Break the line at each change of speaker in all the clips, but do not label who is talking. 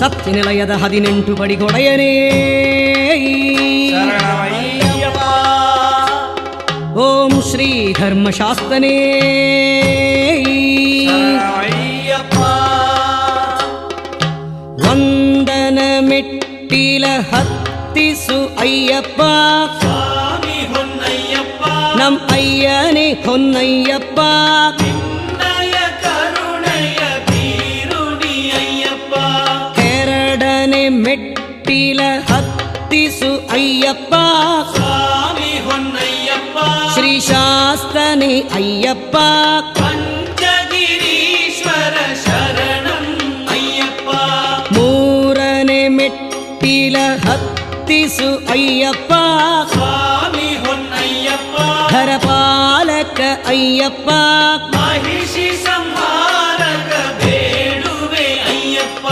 ಸತ್ಯನಿಲಯದ 18 ಪಡಿಗೊಡೆಯನೇ ಓಂ ಶ್ರೀ ಧರ್ಮಶಾಸ್ತ್ರನೇ ವಂದನ ಮೆಟ್ಟಿಲ ಹತ್ತಿಸು ಅಯ್ಯಪ್ಪ ನಮ್ ಅಯ್ಯನೇ ಹೊನ್ನಯ್ಯಪ್ಪ ಎರಡನೇ ಮೆಟ್ಟಿಲ ಹತ್ತಿಸು ಅಯ್ಯಪ್ಪ ಶ್ರೀ ಶಾಸ್ತನೇ ಅಯ್ಯಪ್ಪ
ಪಂಚಗಿರೀಶ್ವರ ಶರಣಂ ಅಯ್ಯಪ್ಪ
ಮೂರನೇ ಮೆಟ್ಟಿಲ ಹತ್ತಿಸು ಅಯ್ಯಪ್ಪ
ಸ್ವಾಮಿ ಹೊನ್ನಯ್ಯಪ್ಪ
ಧರಪಾಲಕ ಅಯ್ಯಪ್ಪ
ಮಹಿಷಿ ಸಂಹಾರಕ ಬೇಡುವೆ ಅಯ್ಯಪ್ಪ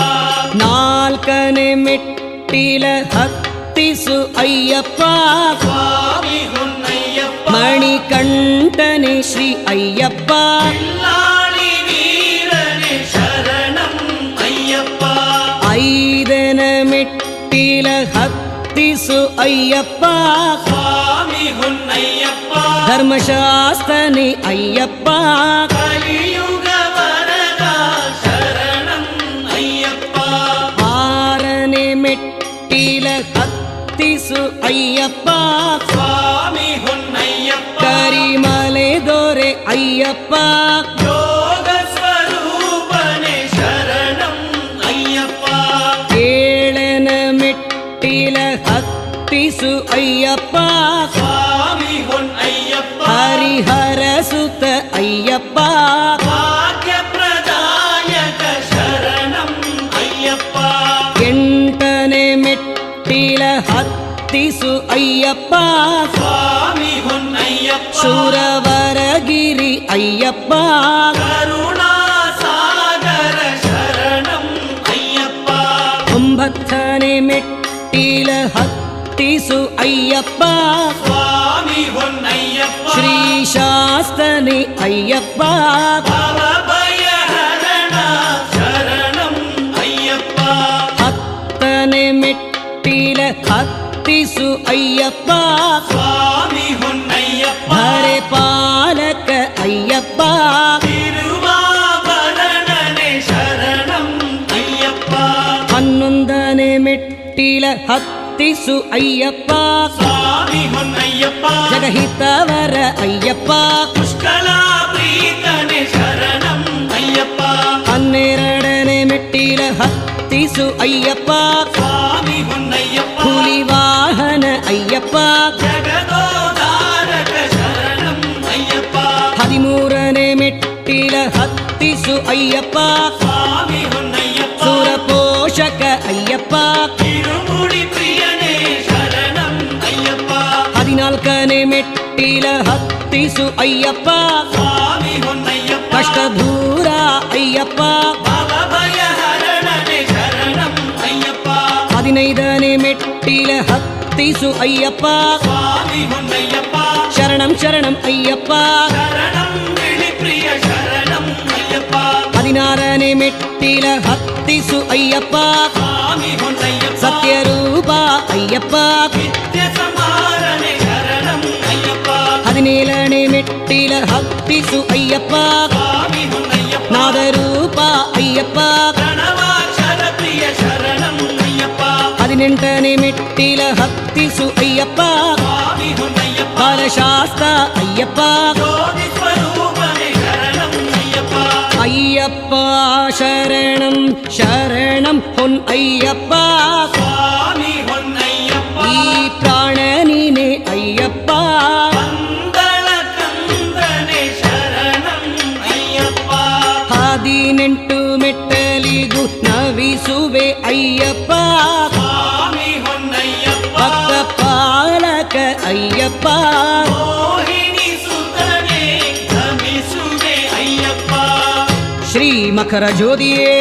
ನಾಲ್ಕನೇ ಮೆಟ್ಟಿಲ ಹತ್ತಿಸು ಅಯ್ಯಪ್ಪ
ಸ್ವಾಮಿ ಹೊನ್ನಯ್ಯಪ್ಪ
ಮಣಿಕಂಠನೆ ಶ್ರೀ ಅಯ್ಯಪ್ಪ
ಪಿಲ್ಲಾಳಿ ವೀರನೇ ಶರಣಂ ಅಯ್ಯಪ್ಪ
ಐದನ ಮೆಟ್ಟಿಲ ಹತ್ತಿಸು ಅಯ್ಯಪ್ಪ
ಸ್ವಾಮಿ ಹೊನ್ನಯ್ಯಪ್ಪ
ಧರ್ಮಶಾಸ್ತ್ರನೇ ಅಯ್ಯಪ್ಪ
ಕಲಿಯುಗ ವರದ ಶರಣಂ ಅಯ್ಯಪ್ಪ
ಆರನೇ ಮೆಟ್ಟಿಲ ಹತ್ತಿಸು ಅಯ್ಯಪ್ಪ
ಸ್ವಾಮಿ ಹೊನ್ನಯ್ಯಪ್ಪ
ಕರಿಮಲೆ ದೊರೆ ಅಯ್ಯಪ್ಪ
ಯೋಗ ಸ್ವರೂಪನೆ ಶರಣಂ ಅಯ್ಯಪ್ಪ
ಏಳನ ಮೆಟ್ಟಿಲ ಹತ್ತಿಸು ಅಯ್ಯಪ್ಪ
ಸ್ವಾಮಿ ಹೊನ್ನಯ್ಯಪ್ಪ
ಹರಿಹರ ಸುತ ಅಯ್ಯಪ್ಪ
ಭಾಗ್ಯ ಪ್ರದಾಯಕ ಶರಣಂ ಅಯ್ಯಪ್ಪ
ಎಂಟನೇ ಮೆಟ್ಟಿಲ ಹತ್ತಿಸು ಅಯ್ಯಪ್ಪ
ಸ್ವಾಮಿ ಹೊನ್ನಯ್ಯಪ್ಪ
ಶೂರವರಗಿರಿ ಅಯ್ಯಪ್ಪ
ಕರುಣಾಸಾಗರ ಶರಣಂ ಅಯ್ಯಪ್ಪ
ಒಂಬತ್ತನೇ ಮೆಟ್ಟಿಲ ಹತ್ತಿಸು ಅಯ್ಯಪ್ಪ
ಸ್ವಾಮಿ ಹೊನ್ನಯ್ಯಪ್ಪ
ಶ್ರೀ ಶಾಸ್ತನೇ ಅಯ್ಯಪ್ಪ
ಭವಭಯಹರಣ ಶರಣಂ ಅಯ್ಯಪ್ಪ
ಹತ್ತನೇ ಮೆಟ್ಟಿಲ ಹತ್ತಿಸು ಅಯ್ಯಪ್ಪ
ಸ್ವಾಮಿ ಹೊನ್ನಯ್ಯಪ್ಪ
ಧರೆ ಪಾಲಕ ಅಯ್ಯಪ್ಪ
ತಿರುವಾಭರಣನೆ ಶರಣಂ ಅಯ್ಯಪ್ಪ
ಹನ್ನೊಂದನೇ ಮೆಟ್ಟಿಲ ಹತ್ತಿಸು ಅಯ್ಯಪ್ಪ
ಸ್ವಾಮಿ ಹೊನ್ನಯ್ಯಪ್ಪ
ಜಗಹಿತವರ ಅಯ್ಯಪ್ಪ
ಪುಷ್ಕಳ ಪ್ರೀತನೆ ಶರಣಂ ಅಯ್ಯಪ್ಪ
ಹನ್ನೆರಡನೇ ಮೆಟ್ಟಿಲ ಹತ್ತಿಸು ಅಯ್ಯಪ್ಪ
ಸ್ವಾಮಿ ಹೊನ್ನಯ್ಯಪ್ಪ
ಹುಲಿ ವಾಹನ ಅಯ್ಯಪ್ಪ
ಜಗದೋದಾರಕ ಶರಣಂ ಅಯ್ಯಪ್ಪ
13ನೇ ಮೆಟ್ಟಿಲ ಹತ್ತಿಸು ಅಯ್ಯಪ್ಪ
ಸ್ವಾಮಿ ಹೊನ್ನಯ್ಯಪ್ಪ
ಸುರಪೋಷಕ ಅಯ್ಯಪ್ಪ
ತಿರುಮುಡಿ ಪ್ರಿಯನೇ ಶರಣಂ ಅಯ್ಯಪ್ಪ
14ನೇ ಮೆಟ್ಟಿಲ ಹತ್ತಿಸು ಅಯ್ಯಪ್ಪ
ಸ್ವಾಮಿ ಹೊನ್ನಯ್ಯಪ್ಪ
ಕಷ್ಟದೂರ ಅಯ್ಯಪ್ಪ
ಭವಭಯಹರಣನೆ ಶರಣಂ ಅಯ್ಯಪ್ಪ
15ನೇ ಮೆಟ್ಟಿಲ ಹತ್ತಿಸು ಅಯ್ಯಪ್ಪ
ಸ್ವಾಮಿ ಹೊನ್ನಯ್ಯಪ್ಪ
ಶರಣಂ ಶರಣಂ ಅಯ್ಯಪ್ಪ
ಶರಣಂ ಬಿಳಿ ಪ್ರಿಯ ಶರಣಂ ಅಯ್ಯಪ್ಪ
16ನೇ ಮೆಟ್ಟಿಲ ಹತ್ತಿಸು ಅಯ್ಯಪ್ಪ
ಸ್ವಾಮಿ ಹೊನ್ನಯ್ಯಪ್ಪ
ಸತ್ಯರೂಪ ಅಯ್ಯಪ್ಪ
ನಿತ್ಯ ಸಮಾರನೆ ಶರಣಂ ಅಯ್ಯಪ್ಪ
17ನೇ ಮೆಟ್ಟಿಲ ಹತ್ತಿಸು ಅಯ್ಯಪ್ಪ
ಸ್ವಾಮಿ ಹೊನ್ನಯ್ಯಪ್ಪ
ನಾದರೂಪ ಅಯ್ಯಪ್ಪ
ಪ್ರಣವಾಕ್ಷರ ಪ್ರಿಯ ಶರಣಂ ಅಯ್ಯಪ್ಪ
18ನೇ ಮೆಟ್ಟಿಲ ಹತ್ತಿಸು ಅಯ್ಯಪ್ಪ
ಸ್ವಾಮಿ ಹೊನ್ನಯ್ಯಪ್ಪ
ಬಾಲಶಾಸ್ತ್ರ ಅಯ್ಯಪ್ಪ
ಜ್ಯೋತಿ ಸ್ವರೂಪನೆ ಶರಣಂ ಅಯ್ಯಪ್ಪ
ಅಯ್ಯಪ್ಪ ಶರಣಂ ಶರಣಂ ಹೊನ್ ಅಯ್ಯಪ್ಪ
ಸ್ವಾಮಿ ಹೊನ್ನಯ್ಯಪ್ಪ
ಈ ಪ್ರಾಣ ನೀನೆ ಅಯ್ಯಪ್ಪ
ಪಂದಳ ಕಂದನೆ ಶರಣಂ ಅಯ್ಯಪ್ಪ
18 ಮೆಟ್ಟಲಿಗೂ ನವಿಸುವೆ ಅಯ್ಯಪ್ಪ
ಸ್ವಾಮಿ ಹೊನ್ನಯ್ಯಪ್ಪ
ಭಕ್ತ ಪಾಲಕ ಅಯ್ಯಪ್ಪ
ಮೋಹಿನಿ ಸುತನೆ ಧಮಿಸುವೆ ಅಯ್ಯಪ್ಪ
ಶ್ರೀ ಮಕರ ಜ್ಯೋತಿಯೇ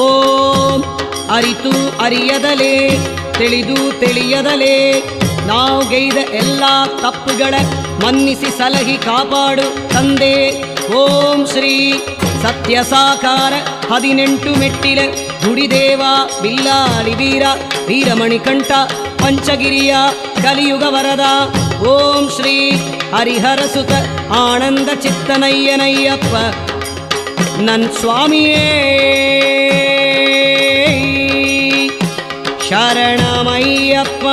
ಓಂ ಅರಿತು ಅರಿಯದಲೇ ತಿಳಿದು ತಿಳಿಯದಲೇ ನಾವು ಗೈದ ಎಲ್ಲ ತಪ್ಪುಗಳ ಮನ್ನಿಸಿ ಸಲಹಿ ಕಾಪಾಡು ತಂದೆ ಓಂ ಶ್ರೀ ಸತ್ಯ ಸಾಕಾರ 18 ಮೆಟ್ಟಿಲ ಗುಡಿದೇವ ಬಿಲ್ಲಾಲಿ ವೀರ ವೀರಮಣಿಕಂಠ ಪಂಚಗಿರಿಯ ಕಲಿಯುಗ ವರದ ಓಂ ಶ್ರೀ ಹರಿಹರ ಸುತ ಆನಂದ ಚಿತ್ತನಯ್ಯನಯ್ಯಪ್ಪ ನನ್ ಸ್ವಾಮಿಯೇ ಶರಣಮಯ್ಯಪ್ಪ.